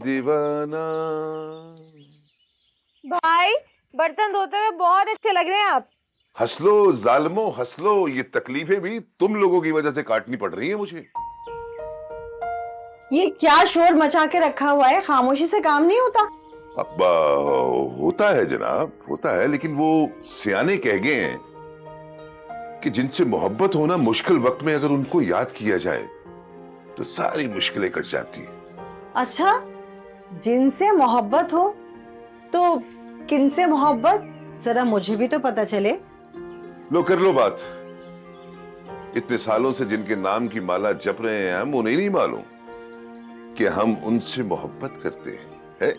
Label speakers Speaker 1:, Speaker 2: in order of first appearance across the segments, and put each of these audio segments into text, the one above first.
Speaker 1: दीवाना।
Speaker 2: भाई बर्तन धोते हुए बहुत अच्छे लग रहे हैं आप।
Speaker 1: हंस लो जालिमो हंस लो, ये तकलीफें भी तुम लोगों की वजह से काटनी पड़ रही है मुझे।
Speaker 3: ये क्या शोर मचा के रखा हुआ है, खामोशी से काम नहीं होता।
Speaker 1: अब होता है जनाब, होता है, लेकिन वो सियाने कह गए हैं कि जिनसे मोहब्बत होना मुश्किल वक्त में अगर उनको याद किया जाए तो सारी मुश्किलें कट जाती हैं।
Speaker 3: अच्छा, जिनसे मोहब्बत हो तो किनसे मोहब्बत, जरा मुझे भी तो पता चले।
Speaker 1: लो कर लो बात। इतने सालों से जिनके नाम की माला जप रहे हैं हम, उन्हें नहीं मालूम कि हम उनसे मोहब्बत करते हैं, है?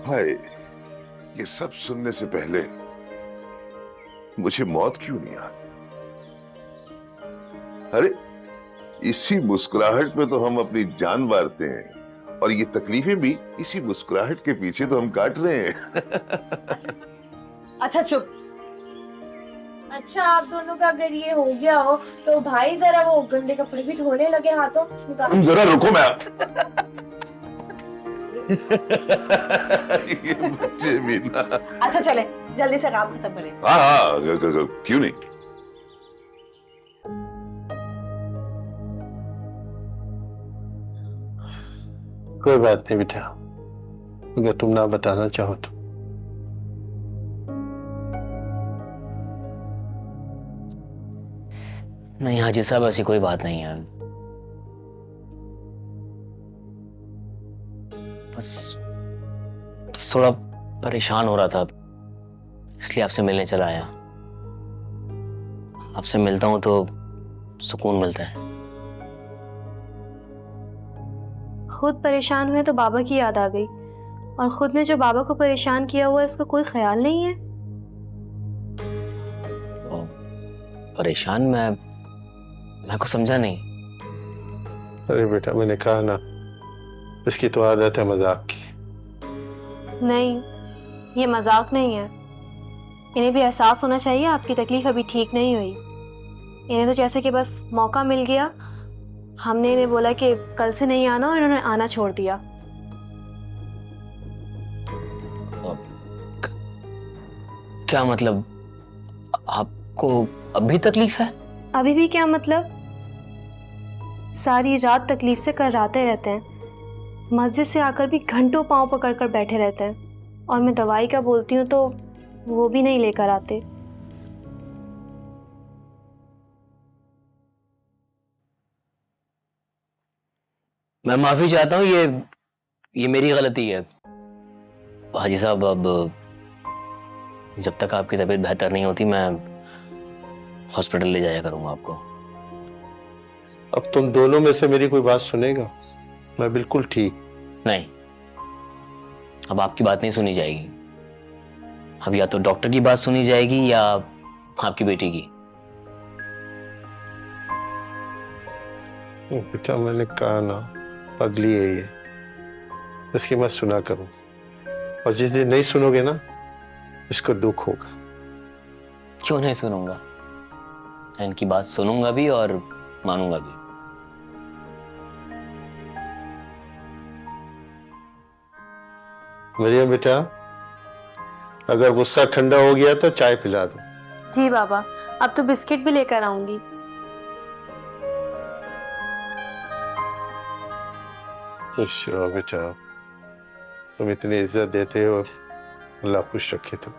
Speaker 1: हाय, ये सब सुनने से पहले मुझे मौत क्यों नहीं आई? अरे इसी मुस्कुराहट में तो हम अपनी जान वारते हैं, और ये तकलीफें भी इसी मुस्कुराहट के पीछे तो हम काट रहे हैं।
Speaker 3: अच्छा चुप।
Speaker 2: अच्छा, आप दोनों का अगर ये हो गया हो तो भाई जरा वो गंदे कपड़े भी धोने लगे हाथों।
Speaker 1: तुम जरा रुको, मैं ये बच्चे भी ना।
Speaker 3: अच्छा चले, जल्दी से काम खत्म करें।
Speaker 1: हाँ हाँ, क्यों नहीं।
Speaker 4: कोई बात नहीं बेटा, अगर तुम ना बताना चाहो तो।
Speaker 5: नहीं हाजी साहब, ऐसी कोई बात नहीं है। बस थोड़ा परेशान हो रहा था, इसलिए आपसे मिलने चला आया। आपसे मिलता हूं तो सुकून मिलता है।
Speaker 6: खुद परेशान हुए तो बाबा की याद आ गई, और खुद ने जो बाबा को परेशान किया हुआ है उसका कोई ख्याल नहीं है।
Speaker 5: परेशान? मैं कुछ समझा नहीं।
Speaker 4: अरे बेटा, मैंने कहा ना, इसकी तो आदत है मजाक की।
Speaker 6: नहीं, ये मजाक नहीं है। इन्हें भी एहसास होना चाहिए आपकी तकलीफ अभी ठीक नहीं हुई। इन्हें तो जैसे कि बस मौका मिल गया, हमने इन्हें बोला कि कल से नहीं आना, और इन्होंने आना छोड़ दिया।
Speaker 5: क्या मतलब? आपको अभी तकलीफ है?
Speaker 6: अभी भी क्या मतलब? सारी रात तकलीफ से कर्राते रहते हैं, मस्जिद से आकर भी घंटों पांव पकड़कर बैठे रहते हैं, और मैं दवाई का बोलती हूँ तो वो भी नहीं लेकर आते।
Speaker 5: मैं माफी चाहता हूँ, ये मेरी गलती है। हाजी साहब, अब जब तक आपकी तबीयत बेहतर नहीं होती मैं हॉस्पिटल ले जाया करूंगा आपको।
Speaker 4: अब तुम दोनों में से मेरी कोई बात सुनेगा? मैं बिल्कुल ठीक।
Speaker 5: नहीं, अब आपकी बात नहीं सुनी जाएगी। अब या तो डॉक्टर की बात सुनी जाएगी या आपकी बेटी की।
Speaker 4: बेटा, मैंने कहा ना, पगली है ये, इसकी मत सुना करो, और जिस दिन नहीं सुनोगे ना, इसको दुख होगा।
Speaker 5: क्यों नहीं सुनूंगा? इनकी बात सुनूंगा भी और मानूंगा भी।
Speaker 4: मरियम बेटा, अगर गुस्सा ठंडा हो गया तो चाय पिला दो।
Speaker 6: जी बाबा, अब तो बिस्किट भी लेकर आऊंगी।
Speaker 4: खुश रहो बेटा, तुम इतनी इज्जत देते हो, अल्लाह खुश रखे तुम।